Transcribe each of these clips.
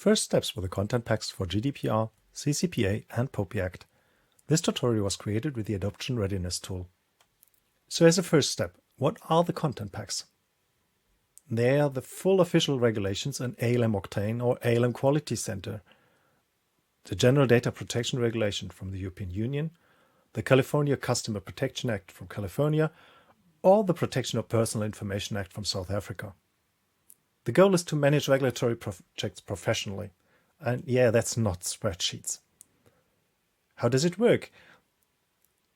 First steps for the content packs for GDPR, CCPA and POPI Act. This tutorial was created with the Adoption Readiness tool. So as a first step, what are the content packs? They are the full official regulations in ALM Octane or ALM Quality Center, the General Data Protection Regulation from the European Union, the California Customer Protection Act from California, or the Protection of Personal Information Act from South Africa. The goal is to manage regulatory projects professionally. And yeah, that's not spreadsheets. How does it work?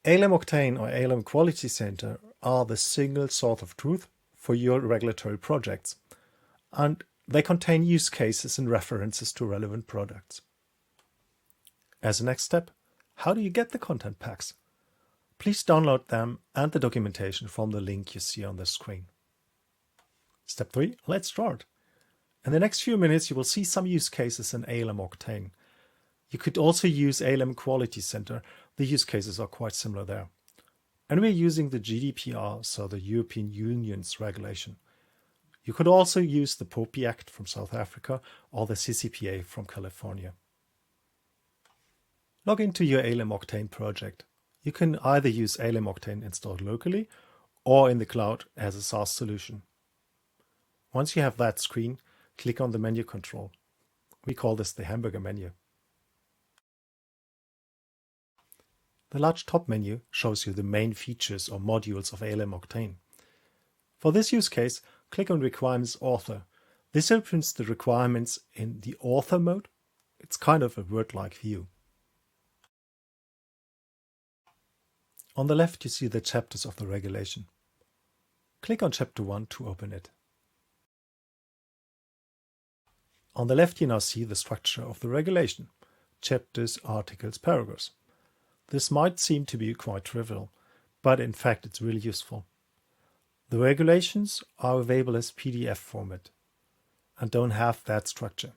ALM Octane or ALM Quality Center are the single source of truth for your regulatory projects. And they contain use cases and references to relevant products. As a next step, how do you get the content packs? Please download them and the documentation from the link you see on the screen. Step 3, let's start. In the next few minutes, you will see some use cases in ALM Octane. You could also use ALM Quality Center. The use cases are quite similar there. And we're using the GDPR, so the European Union's regulation. You could also use the POPI Act from South Africa or the CCPA from California. Log into your ALM Octane project. You can either use ALM Octane installed locally or in the cloud as a SaaS solution. Once you have that screen, click on the menu control. We call this the hamburger menu. The large top menu shows you the main features or modules of ALM Octane. For this use case, click on Requirements Author. This opens the requirements in the author mode. It's kind of a Word-like view. On the left, you see the chapters of the regulation. Click on Chapter 1 to open it. On the left, you now see the structure of the regulation: chapters, articles, paragraphs. This might seem to be quite trivial, but in fact it's really useful. The regulations are available as PDF format and don't have that structure.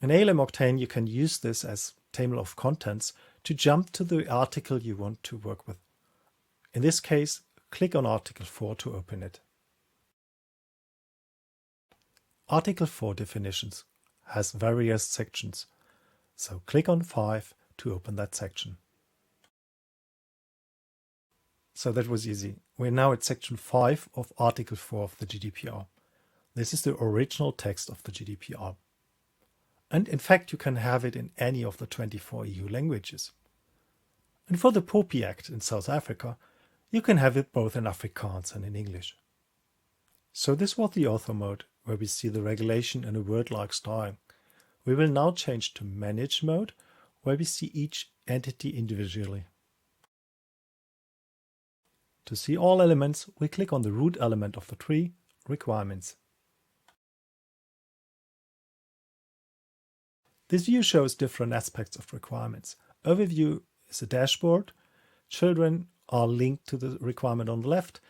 In ALM Octane, you can use this as table of contents to jump to the article you want to work with. In this case, click on Article 4 to open it. Article 4 Definitions has various sections, so click on 5 to open that section. So that was easy. We're now at section 5 of Article 4 of the GDPR. This is the original text of the GDPR. And in fact, you can have it in any of the 24 EU languages. And for the POPI Act in South Africa, you can have it both in Afrikaans and in English. So this was the author mode, where we see the regulation in a Word-like style. We will now change to Manage mode, where we see each entity individually. To see all elements, we click on the root element of the tree, Requirements. This view shows different aspects of requirements. Overview is a dashboard. Children are linked to the requirement on the left,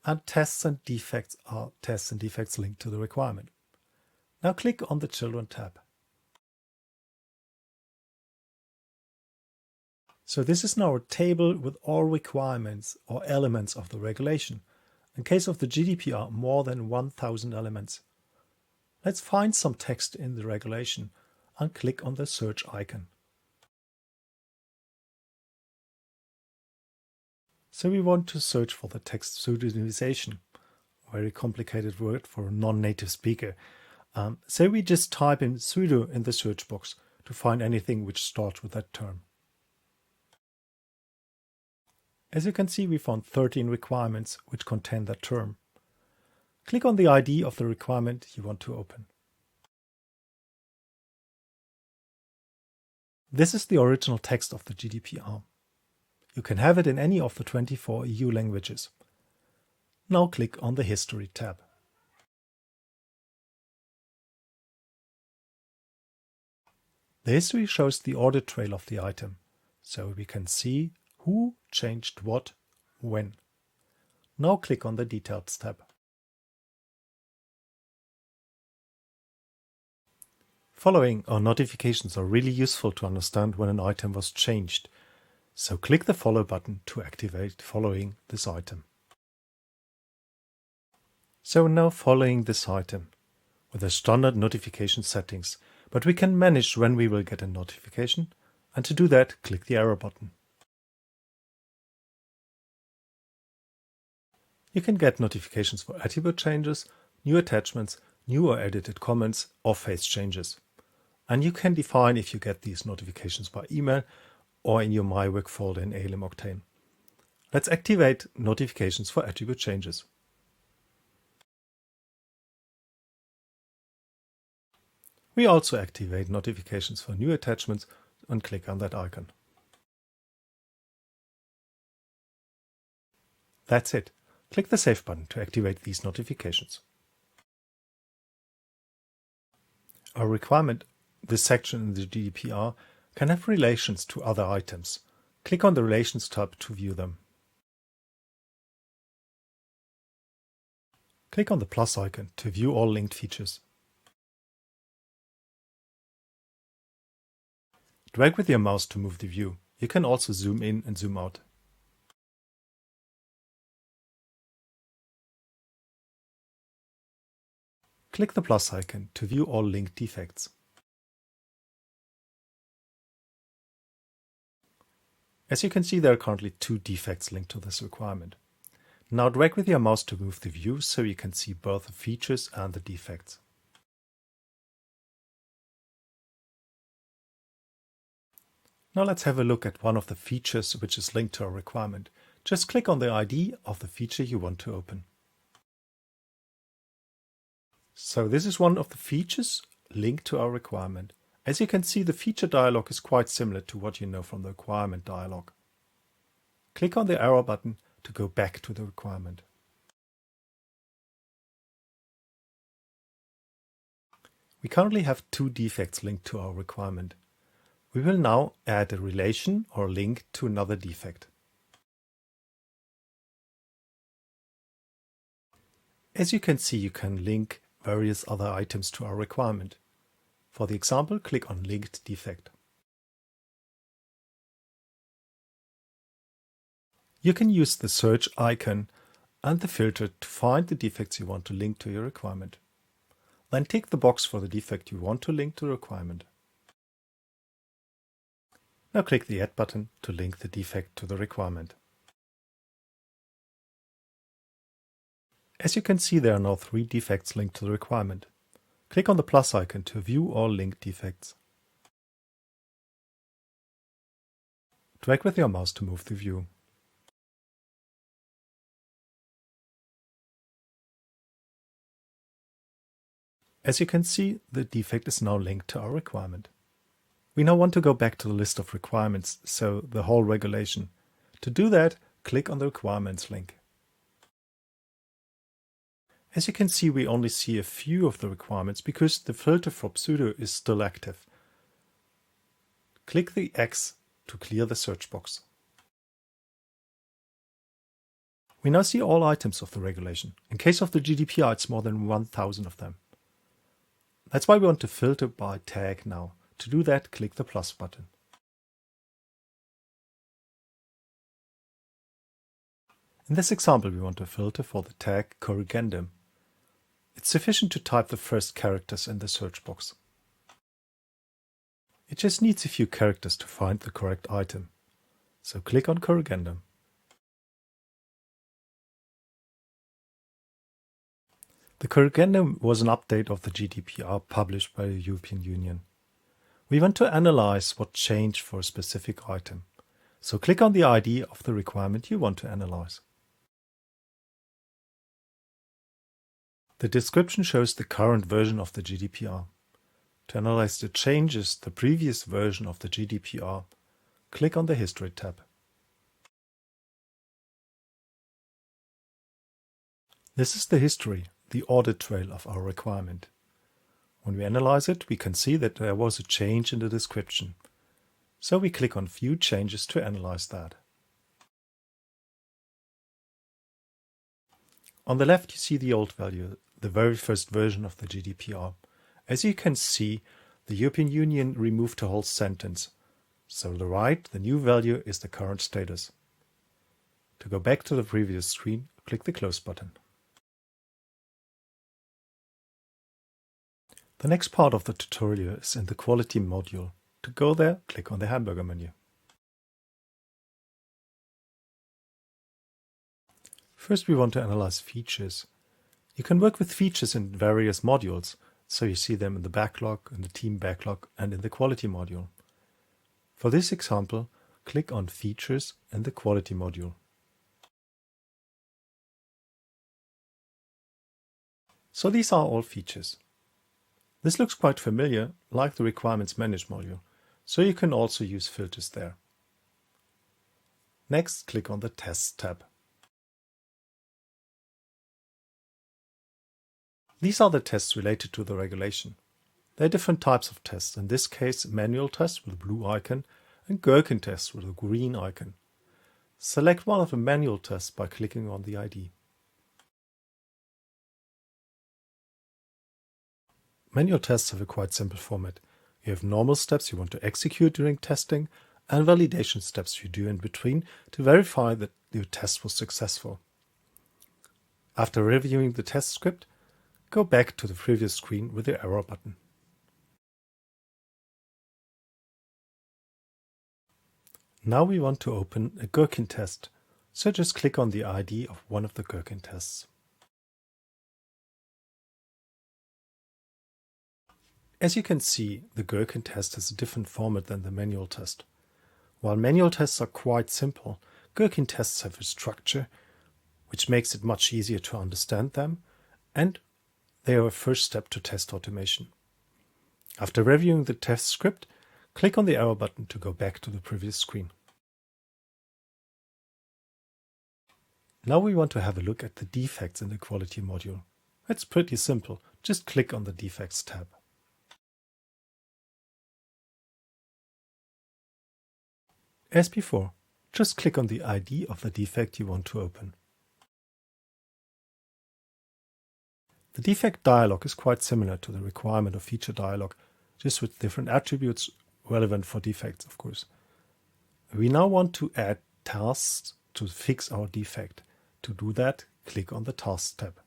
and tests and defects are tests and defects linked to the requirement. Now click on the Children tab. So this is now a table with all requirements or elements of the regulation. In case of the GDPR, more than 1,000 elements. Let's find some text in the regulation and click on the search icon. So we want to search for the text pseudonymization, a very complicated word for a non-native speaker. So we just type in pseudo in the search box to find anything which starts with that term. As you can see, we found 13 requirements which contain that term. Click on the ID of the requirement you want to open. This is the original text of the GDPR. You can have it in any of the 24 EU languages. Now click on the History tab. The history shows the audit trail of the item, so we can see who changed what, when. Now click on the Details tab. Following or notifications are really useful to understand when an item was changed. So click the Follow button to activate following this item. So now following this item with the standard notification settings, but we can manage when we will get a notification, and to do that, click the arrow button. You can get notifications for attribute changes, new attachments, new or edited comments, or phase changes. And you can define if you get these notifications by email or in your My Work folder in ALM Octane. Let's activate notifications for attribute changes. We also activate notifications for new attachments and click on that icon. That's it. Click the Save button to activate these notifications. A requirement, this section in the GDPR, can have relations to other items. Click on the Relations tab to view them. Click on the plus icon to view all linked features. Drag with your mouse to move the view. You can also zoom in and zoom out. Click the plus icon to view all linked defects. As you can see, there are currently 2 defects linked to this requirement. Now drag with your mouse to move the view so you can see both the features and the defects. Now let's have a look at one of the features which is linked to our requirement. Just click on the ID of the feature you want to open. So this is one of the features linked to our requirement. As you can see, the feature dialog is quite similar to what you know from the requirement dialog. Click on the arrow button to go back to the requirement. We currently have 2 defects linked to our requirement. We will now add a relation or link to another defect. As you can see, you can link various other items to our requirement. For the example, click on Linked Defect. You can use the search icon and the filter to find the defects you want to link to your requirement. Then tick the box for the defect you want to link to the requirement. Now click the Add button to link the defect to the requirement. As you can see, there are now 3 defects linked to the requirement. Click on the plus icon to view all linked defects. Drag with your mouse to move the view. As you can see, the defect is now linked to our requirement. We now want to go back to the list of requirements, so the whole regulation. To do that, click on the Requirements link. As you can see, we only see a few of the requirements because the filter for pseudo is still active. Click the X to clear the search box. We now see all items of the regulation. In case of the GDPR, it's more than 1,000 of them. That's why we want to filter by tag now. To do that, click the plus button. In this example, we want to filter for the tag corrigendum. It's sufficient to type the first characters in the search box. It just needs a few characters to find the correct item. So click on corrigendum. The corrigendum was an update of the GDPR published by the European Union. We want to analyze what changed for a specific item. So click on the ID of the requirement you want to analyze. The description shows the current version of the GDPR. To analyze the changes the previous version of the GDPR, click on the History tab. This is the history, the audit trail of our requirement. When we analyze it, we can see that there was a change in the description. So we click on View Changes to analyze that. On the left, you see the old value, the very first version of the GDPR. As you can see, the European Union removed a whole sentence. So on the right, the new value is the current status. To go back to the previous screen, click the Close button. The next part of the tutorial is in the Quality module. To go there, click on the hamburger menu. First, we want to analyze features. You can work with features in various modules, so you see them in the backlog, in the team backlog, and in the Quality module. For this example, click on Features in the Quality module. So these are all features. This looks quite familiar, like the Requirements Manage module, so you can also use filters there. Next, click on the Tests tab. These are the tests related to the regulation. There are different types of tests, in this case manual tests with a blue icon and gherkin tests with a green icon. Select one of the manual tests by clicking on the ID. Manual tests have a quite simple format. You have normal steps you want to execute during testing and validation steps you do in between to verify that your test was successful. After reviewing the test script, go back to the previous screen with the arrow button. Now we want to open a gherkin test, so just click on the ID of one of the gherkin tests. As you can see, the gherkin test has a different format than the manual test. While manual tests are quite simple, gherkin tests have a structure which makes it much easier to understand them, and they are a first step to test automation. After reviewing the test script, click on the arrow button to go back to the previous screen. Now we want to have a look at the defects in the Quality module. It's pretty simple, just click on the Defects tab. As before, just click on the ID of the defect you want to open. The defect dialog is quite similar to the requirement or feature dialog, just with different attributes relevant for defects, of course. We now want to add tasks to fix our defect. To do that, click on the Tasks tab.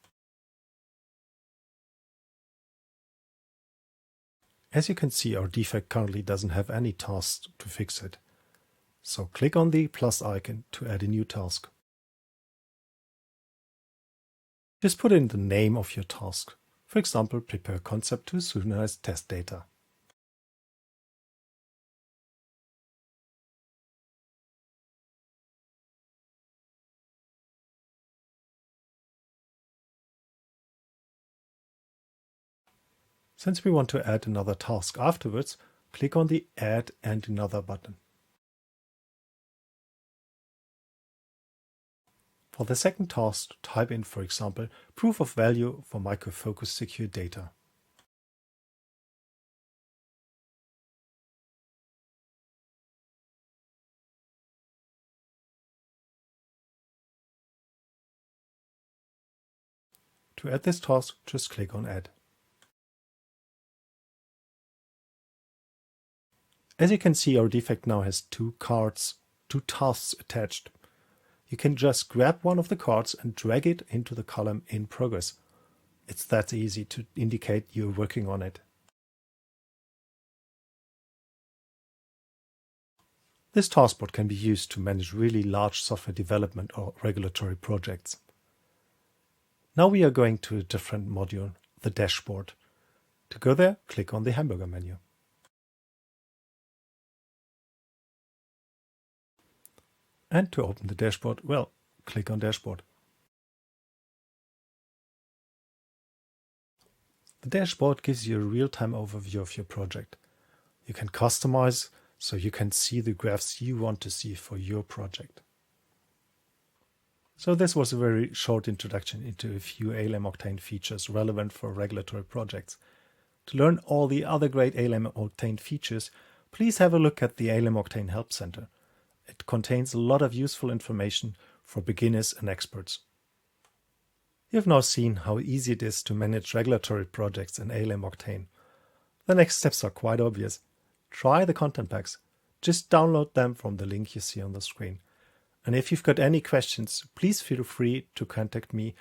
As you can see, our defect currently doesn't have any tasks to fix it. So click on the plus icon to add a new task. Just put in the name of your task. For example, prepare concept to synchronize test data. Since we want to add another task afterwards, click on the Add and Another button. For the second task, type in, for example, proof of value for Micro Focus secure data. To add this task, just click on Add. As you can see, our defect now has two tasks attached. You can just grab one of the cards and drag it into the column In Progress. It's that easy to indicate you're working on it. This taskboard can be used to manage really large software development or regulatory projects. Now we are going to a different module, the dashboard. To go there, click on the hamburger menu. And to open the dashboard, well, click on Dashboard. The dashboard gives you a real-time overview of your project. You can customize so you can see the graphs you want to see for your project. So this was a very short introduction into a few ALM Octane features relevant for regulatory projects. To learn all the other great ALM Octane features, please have a look at the ALM Octane Help Center. It contains a lot of useful information for beginners and experts. You've now seen how easy it is to manage regulatory projects in ALM Octane. The next steps are quite obvious. Try the content packs. Just download them from the link you see on the screen. And if you've got any questions, please feel free to contact me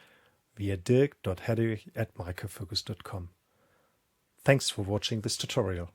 via dirk.hedderich@microfocus.com. Thanks for watching this tutorial.